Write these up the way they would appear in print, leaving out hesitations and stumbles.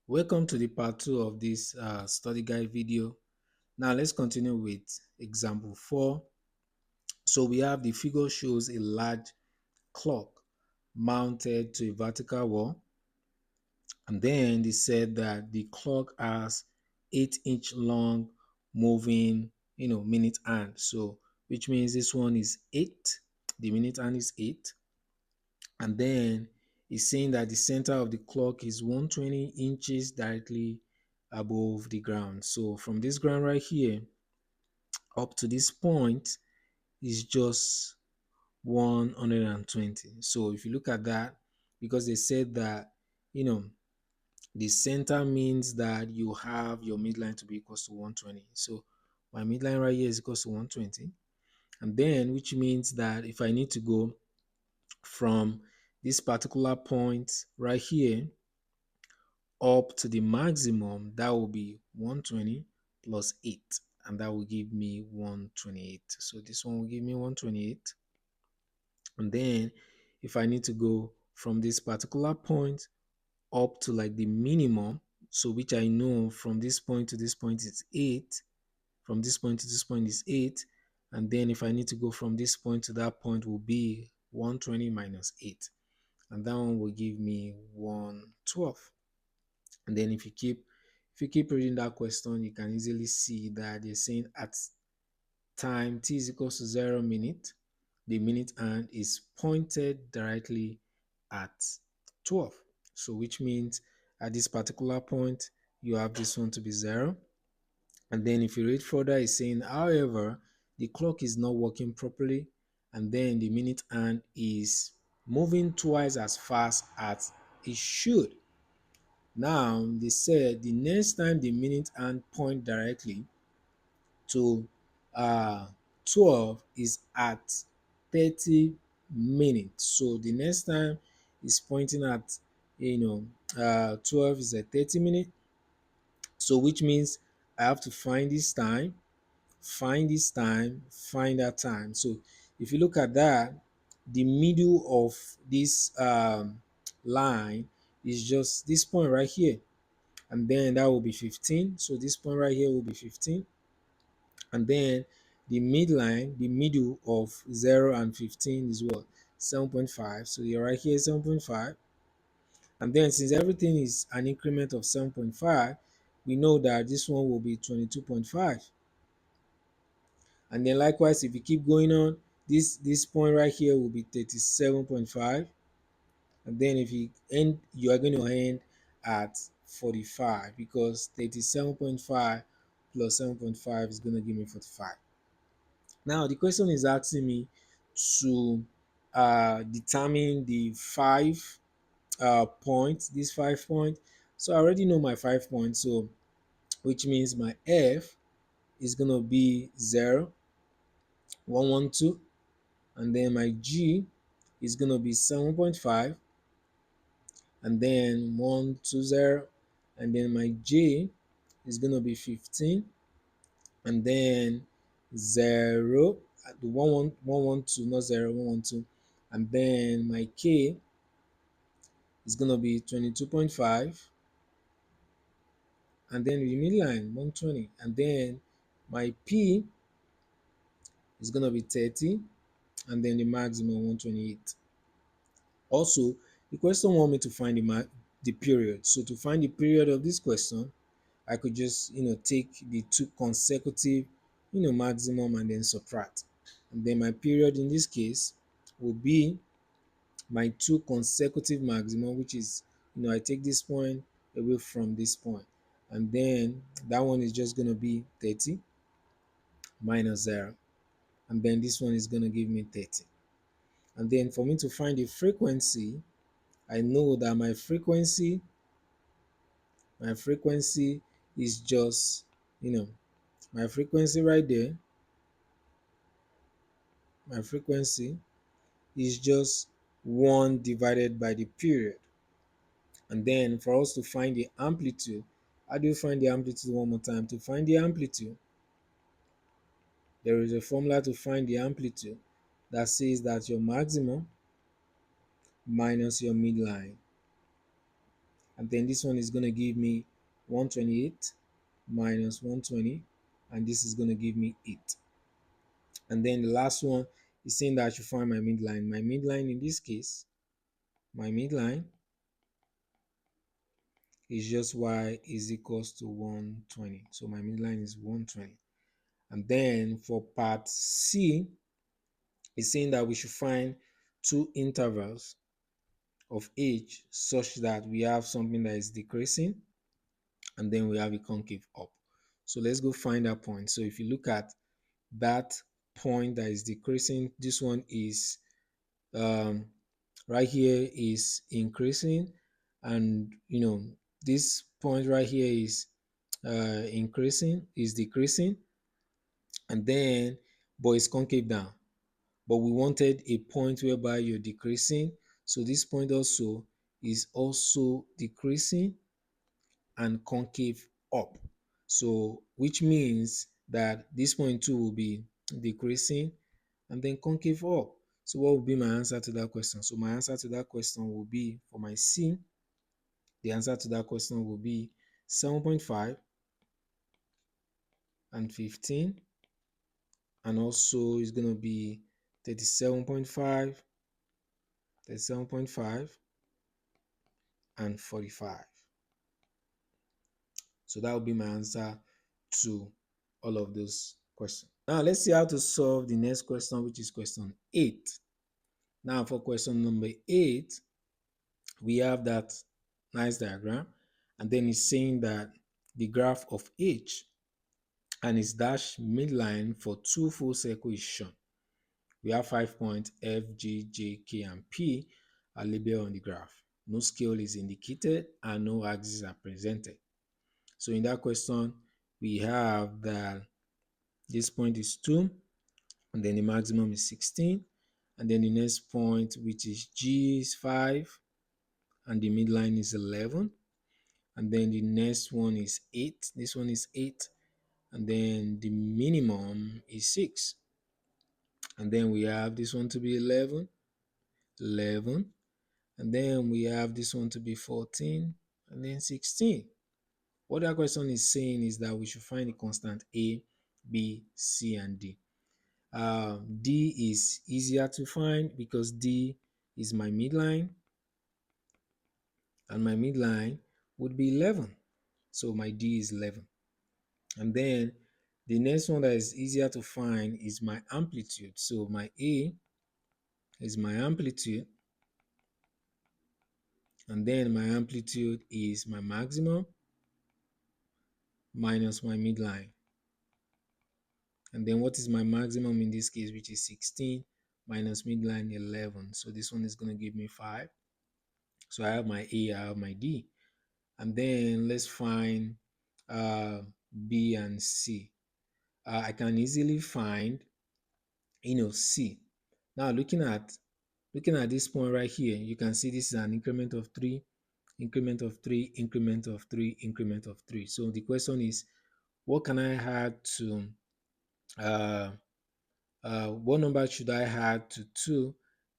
Welcome to the part 2 of this study guide video. Now let's continue with example 4. So we have the figure shows a large clock mounted to a vertical wall, and then they said that the clock has 8-inch long moving minute hand. So which means this one is 8, the minute hand is 8, and then it's saying that the center of the clock is 120 inches directly above the ground. So from this ground right here up to this point is just 120. So if you look at that, because they said that you know the center means that you have your midline to be equals to 120. So my midline right here is equals to 120, and then which means that if I need to go from this particular point right here up to the maximum, that will be 120 plus 8, and that will give me 128. So this one will give me 128. And then if I need to go from this particular point up to like the minimum, so which I know from this point to this point is 8, from this point to this point is 8, and then if I need to go from this point to that point will be 120 minus 8, and that one will give me 112. And then if you keep reading that question, you can easily see that they're saying at time t is equals to 0 minute, the minute hand is pointed directly at 12. So which means at this particular point, you have this one to be 0. And then if you read further, it's saying, however, the clock is not working properly, and then the minute hand is moving twice as fast as it should. Now, they said the next time the minute hand point directly to uh, 12 is at 30 minutes. So the next time is pointing at 12 is at 30 minutes. So which means I have to find this time, find that time. So if you look at that, the middle of this line is just this point right here, and then that will be 15. So this point right here will be 15, and then the midline, the middle of 0 and 15 is what? 7.5. So you're right here 7.5, and then since everything is an increment of 7.5, we know that this one will be 22.5. And then likewise, if you keep going on, this point right here will be 37.5, and then if you end, you are going to end at 45, because 37.5 plus 7.5 is going to give me 45. Now the question is asking me to determine the 5 points, these 5 points. So I already know my 5 points, so which means my f is going to be 0, 112, and then my g is going to be 7.5, and then 120, and then my j is going to be 15, and then 0, the 112, not 0, 112, and then my k is going to be 22.5, and then the midline 120, and then my p is going to be 30, and then the maximum 128. Also, the question want me to find the period. So to find the period of this question, I could just take the two consecutive maximum and then subtract, and then my period in this case will be my two consecutive maximum, which is I take this point away from this point, and then that one is just going to be 30 minus 0, and then this one is going to give me 30. And then for me to find the frequency, I know that my frequency is just my frequency right there, my frequency is just 1 divided by the period. And then for us to find the amplitude, how do you find the amplitude? One more time. To find the amplitude, there is a formula to find the amplitude that says that your maximum minus your midline. And then this one is going to give me 128 minus 120, and this is going to give me 8. And then the last one is saying that I should find my midline. My midline in this case, my midline is just y is equals to 120. So my midline is 120. And then for part C, it's saying that we should find two intervals of age such that we have something that is decreasing and then we have a concave up. So let's go find that point. So if you look at that point that is decreasing, this one is um, right here is increasing, and this point right here is decreasing, and then but it's concave down. But we wanted a point whereby you're decreasing, so this point also is also decreasing and concave up. So which means that this point too will be decreasing and then concave up. So what would be my answer to that question? So my answer to that question will be, for my C, the answer to that question will be 7.5 and 15, and also it's going to be 37.5, 37.5 and 45. So that would be my answer to all of those questions. Now let's see how to solve the next question, which is question 8. Now for question number 8, we have that nice diagram, and then it's saying that the graph of H and its dashed midline for two full circles is shown. We have 5 points F, G, J, K, and P are labeled on the graph. No scale is indicated and no axes are presented. So in that question, we have that this point is 2, and then the maximum is 16, and then the next point, which is G, is 5, and the midline is 11, and then the next one is 8. This one is 8, and then the minimum is 6, and then we have this one to be 11, 11, and then we have this one to be 14, and then 16. What that question is saying is that we should find the constant A, B, C, and D. D is easier to find because D is my midline, and my midline would be 11. So my D is 11. And then the next one that is easier to find is my amplitude. So my A is my amplitude, and then my amplitude is my maximum minus my midline. And then what is my maximum in this case, which is 16 minus midline 11. So this one is going to give me 5. So I have my A, I have my D. And then let's find uh, B and C. I can easily find C. Now looking at this point right here, you can see this is an increment of 3, increment of 3, increment of 3, increment of 3. So the question is, what can I add to uh, what number should I add to 2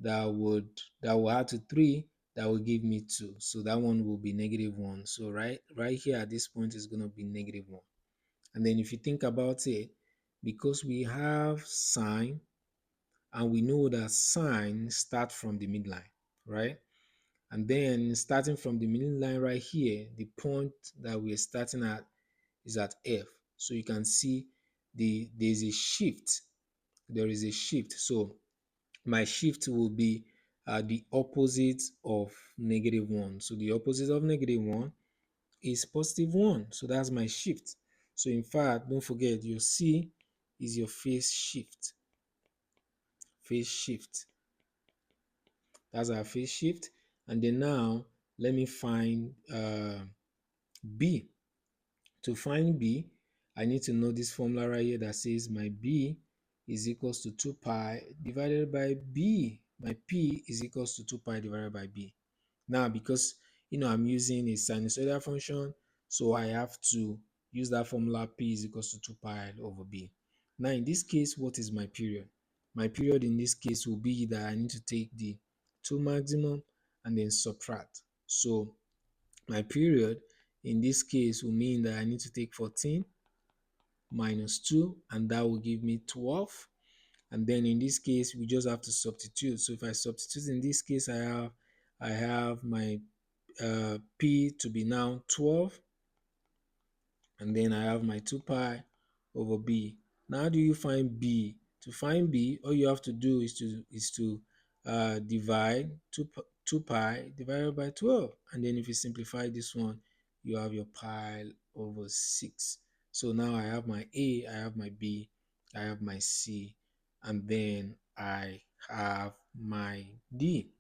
that will add to 3 that will give me 2? So that one will be -1. So right here at this point is going to be -1. And then if you think about it, because we have sine and we know that sine start from the midline, right? And then starting from the midline right here, the point that we're starting at is at F. So you can see there's a shift. There is a shift. So my shift will be the opposite of -1. So the opposite of -1 is +1. So that's my shift. So in fact, don't forget, your C is your phase shift. Phase shift. That's our phase shift. And then now let me find B. To find B, I need to know this formula right here that says my B is equals to 2 pi divided by B. My P is equals to 2 pi divided by B. Now, because I'm using a sinusoidal function, so I have to use that formula P is equals to 2 pi over B. Now, in this case, what is my period? My period in this case will be that I need to take the 2 maximum and then subtract. So My period in this case will mean that I need to take 14 minus 2, and that will give me 12. And then in this case, we just have to substitute. So if I substitute in this case, I have my P to be now 12, and then I have my 2 pi over B. Now, how do you find B? To find B, all you have to do is to divide 2 pi divided by 12. And then if you simplify this one, you have your pi over 6. So now I have my A, I have my B, I have my C, and then I have my D.